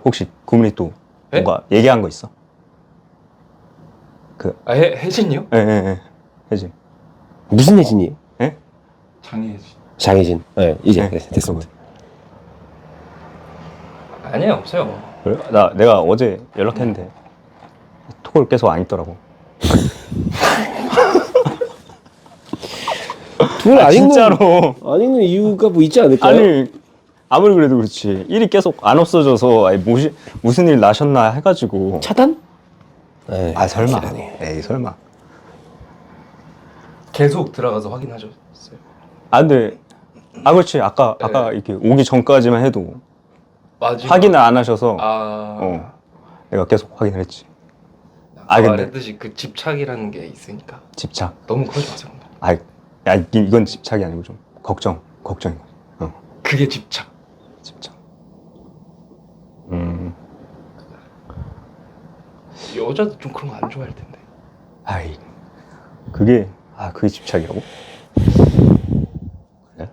혹시 구문이 또 네? 뭔가 얘기한 거 있어? 혜진이요? 예. 혜진. 무슨 혜진이에요? 예? 장혜진. 장혜진. 네, 이제 네, 네, 됐습니다. 아니에요, 없어요. 그래? 내가 어제 연락했는데 톡을 계속 안 읽더라고. 둘 안 읽는, 진짜로. 안 읽는 이유가 뭐 있지 않을까요? 아니 아무리 그래도 그렇지 일이 계속 안 없어져서 아니, 무슨 일 나셨나 해가지고. 차단? 에이, 아 설마. 확실하네. 에이 설마. 계속 들어가서 확인하셨어요. 아 근데 그렇지 아까 네. 이렇게 오기 전까지만 해도 마지막. 확인을 안 하셔서 아. 내가 계속 확인을 했지. 아까 근데- 말했듯이 그 집착이라는 게 있으니까 집착. 너무 그러지 마세요. 야 이건 집착이 아니고 좀 걱정인 거지. 그게 집착. 집착. 여자도 좀 그런 거 안 좋아할 텐데. 그게 집착이라고? 그래?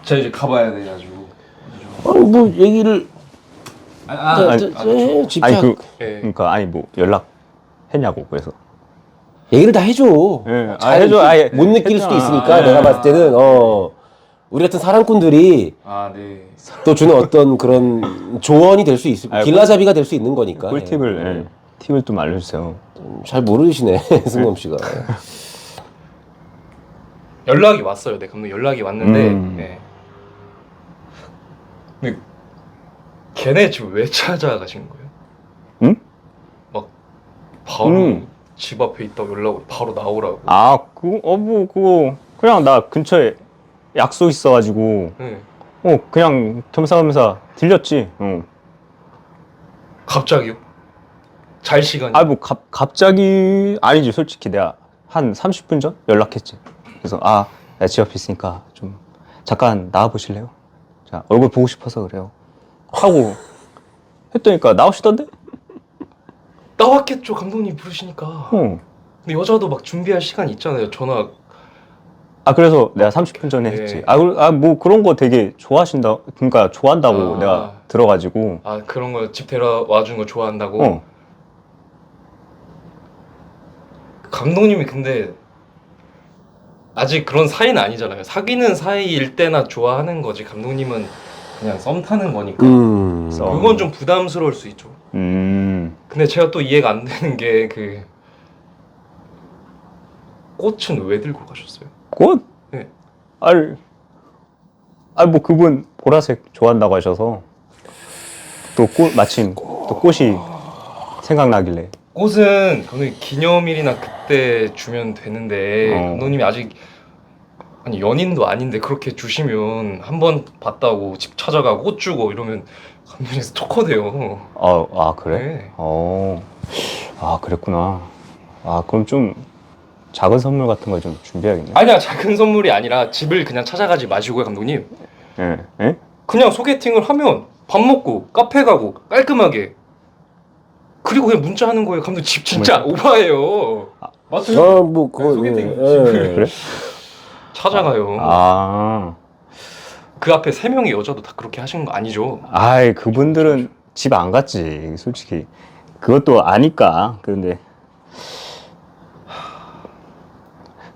제가 이제 가봐야 돼가지고. 뭐 얘기를 저- 집착 예. 그러니까 뭐 연락 했냐고 그래서. 얘기를 다 해줘. 예, 잘 해줘. 못 느낄 수도 했잖아. 있으니까 내가 봤을 때는 우리 같은 사랑꾼들이 네. 또 주는 어떤 그런 조언이 될 수 있을 길라잡이가 될 수 있는 거니까. 꿀팁을 팁을 좀 알려주세요. 잘 모르시네 승범 씨가. 연락이 왔어요. 네, 감독 연락이 왔는데. 네. 근데 걔네 집 왜 찾아가신 거예요? 응? 막 바로 집 앞에 있다고 연락을 바로 나오라고. 그거 그냥 나 근처에 약속 있어가지고 네. 그냥 겸사겸사 들렸지. 갑자기요? 잘 시간이? 뭐 갑자기 아니지. 솔직히 내가 한 30분 전 연락했지. 그래서 나 집 앞에 있으니까 좀 잠깐 나와 보실래요? 자, 얼굴 보고 싶어서 그래요. 하고 했더니까 나오시던데? 나왔겠죠, 감독님 부르시니까. 근데 여자도 막 준비할 시간이 있잖아요. 전화. 그래서 내가 30분 전에 네. 했지. 뭐 그런 거 되게 좋아하신다. 그러니까 좋아한다고 내가 들어가지고. 그런 거 집 데려와 준 거 좋아한다고? 감독님이 근데 아직 그런 사이는 아니잖아요. 사귀는 사이일 때나 좋아하는 거지. 감독님은 그냥 썸 타는 거니까. 그건 좀 부담스러울 수 있죠. 근데 제가 또 이해가 안 되는 게 꽃은 왜 들고 가셨어요? 꽃? 네. 뭐 그분 보라색 좋아한다고 하셔서 또 마침 또 꽃이 생각나길래. 꽃은 감독님 기념일이나 그때 주면 되는데 감독님이 아직 연인도 아닌데 그렇게 주시면 한 번 봤다고 집 찾아가고 꽃 주고 이러면 감독님 스토커 돼요. 그래? 네. 그랬구나. 그럼 좀 작은 선물 같은 걸 좀 준비해야겠네. 아니야, 작은 선물이 아니라 집을 그냥 찾아가지 마시고요, 감독님. 예? 그냥 소개팅을 하면 밥 먹고 카페 가고 깔끔하게 그리고 그냥 문자 하는 거예요. 감독님 집 진짜 오바예요. 맞아요? 뭐 그거 소개팅 그래? 찾아가요. 그 앞에 3명의 여자도 다 그렇게 하시는 거 아니죠? 그분들은 집 안 갔지, 솔직히. 그것도 아니까. 근데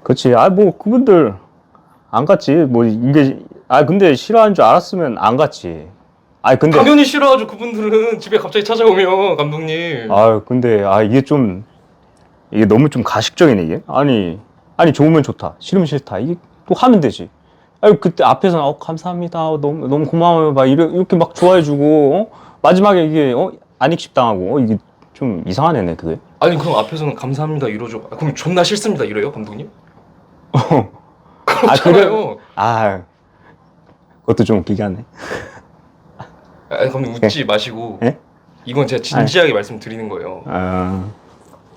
그렇지. 뭐 그분들 안 갔지. 뭐 이게 근데 싫어하는 줄 알았으면 안 갔지. 근데 당연히 싫어하죠. 그분들은 집에 갑자기 찾아오면 감독님. 근데 이게 너무 좀 가식적이네 이게. 아니 좋으면 좋다, 싫으면 싫다. 이게 또 하면 되지. 그때 앞에서는 감사합니다, 너무 고마워요, 막 이렇게 막 좋아해주고 마지막에 이게 안익십 당하고 이게 좀 이상한 애네 그게. 아니 그럼 앞에서는 감사합니다 이러죠. 그럼 존나 싫습니다 이래요, 감독님? 그렇잖아요. 그것도 좀 웃기게 하네. 감독님 웃지 마시고. 예? 이건 제가 진지하게 말씀드리는 거예요.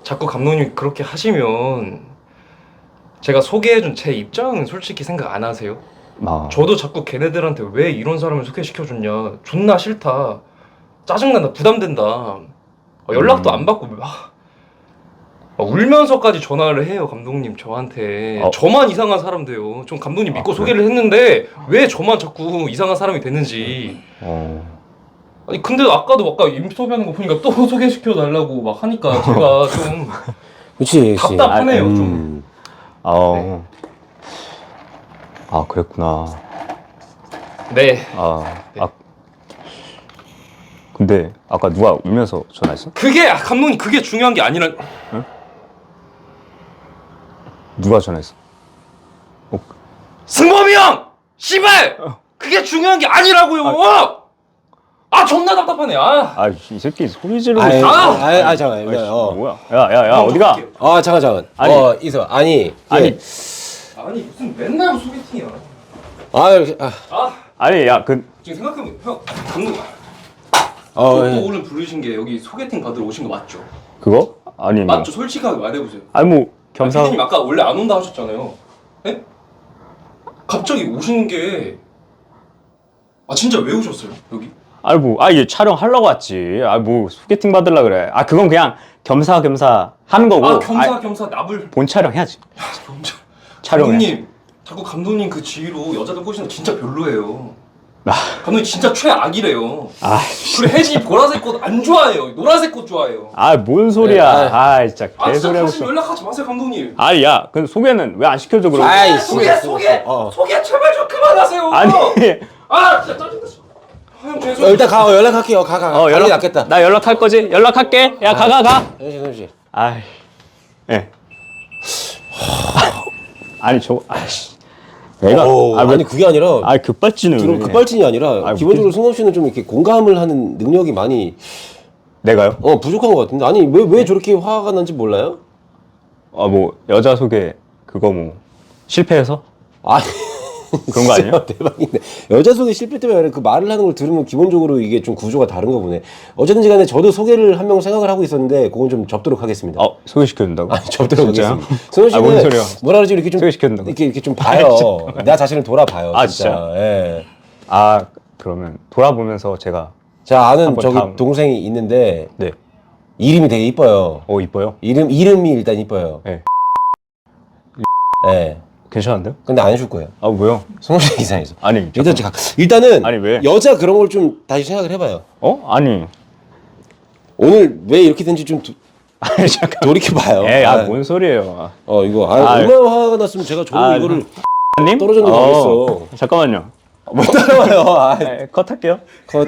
자꾸 감독님이 그렇게 하시면 제가 소개해준 제 입장은 솔직히 생각 안 하세요? 저도 자꾸 걔네들한테 왜 이런 사람을 소개시켜줬냐, 존나 싫다, 짜증난다, 부담된다, 연락도 안 받고 울면서까지 전화를 해요 감독님 저한테. 저만 이상한 사람 돼요. 전 감독님 믿고 소개를 했는데 왜 저만 자꾸 이상한 사람이 됐는지. 아니 근데 아까도 아까 인터뷰하는 거 보니까 또 소개시켜 달라고 막 하니까 제가 좀 그렇지. 답답하네요 좀. 아, 아 그랬구나. 네. 네. 근데 아까 누가 울면서 전화했어? 그게 감독님 그게 중요한 게 아니라 누가 전화했어? 승범이 형! 씨발! 그게 중요한 게 아니라고요! 존나 답답하네. 이 새끼 소리 지르고 아이, 있어. 잠깐. 뭐야? 야, 어디가? 잠깐. 아니. 이서 아니. 아니, 아니 무슨 맨날 소개팅이야. 아니, 지금 생각해보면 형 감독님 예. 또 오늘 부르신 게 여기 소개팅 받으러 오신 거 맞죠? 그거? 아니, 뭐. 맞죠? 솔직하게 말해보세요. 아니, 뭐, 겸사. 피디님 아까 원래 안 온다 하셨잖아요. 네? 갑자기 오시는 게 진짜 왜 오셨어요 여기? 아니, 뭐, 이게 촬영하려고 왔지. 뭐, 소개팅 받으려 그래. 그건 그냥 겸사겸사 하는 거고. 겸사겸사 나불. 본 촬영 해야지. 진짜. 촬영해. 감독님 자꾸 감독님 그 지위로 여자들 꼬시는 거 진짜 별로예요. 감독님 진짜 최악이래요. 그리고 혜진이 보라색 꽃 안 좋아해요. 노란색 꽃 좋아해요. 뭔 소리야. 진짜 진짜 개소리 하고 다시 있어. 연락하지 마세요 감독님. 야, 근데 소개는 왜 안 시켜줘, 그러고? 소개 제발 좀 그만하세요. 아니. 진짜 짜증나. 형 죄송해요. 일단 가 연락할게요. 가. 가는 게 낫겠다. 나 연락할 거지? 연락할게. 야, 가. 현씨. 예. 아니, 내가, 아니 그게 아니라 급발진을. 급발진이 아니라 기본적으로 승범 씨는 좀 이렇게 공감을 하는 능력이 많이 내가요? 부족한 것 같은데 아니 왜 저렇게 화가 난지 몰라요? 뭐, 여자 소개, 그거 뭐, 실패해서? 아니 그런 거 아니에요? 대박인데 여자 소개 실패 때문에 아니라 그 말을 하는 걸 들으면 기본적으로 이게 좀 구조가 다른가 보네. 어쨌든지 간에 저도 소개를 한 명 생각을 하고 있었는데 그건 좀 접도록 하겠습니다. 소개시켜준다고? 접도록 진짜요? 하겠습니다. 승원 씨는 뭔 소리야? 뭐라 그러지 이렇게 좀 소개시켜준다고? 이렇게 좀 봐요. 나 자신을 돌아봐요. 진짜? 예. 그러면 돌아보면서 제가. 자 아는 한번 저기 다음. 동생이 있는데 네. 이름이 되게 이뻐요. 이뻐요? 이름이 일단 이뻐요. 네. 예. 괜찮은데요? 근데 안 해줄 거예요. 뭐요? 승원 씨 이상해서. 아니, 일단은 아니, 왜? 여자 그런 걸 좀 다시 생각을 해봐요. 아니. 오늘 왜 이렇게 된지 좀 잠깐. 돌이켜봐요. 뭔 소리예요. 이거 얼마나 화가 났으면 제가 저도 이거를 님? 떨어졌는데 가겠어. 잠깐만요. 못 따라와요. 컷할게요. 컷.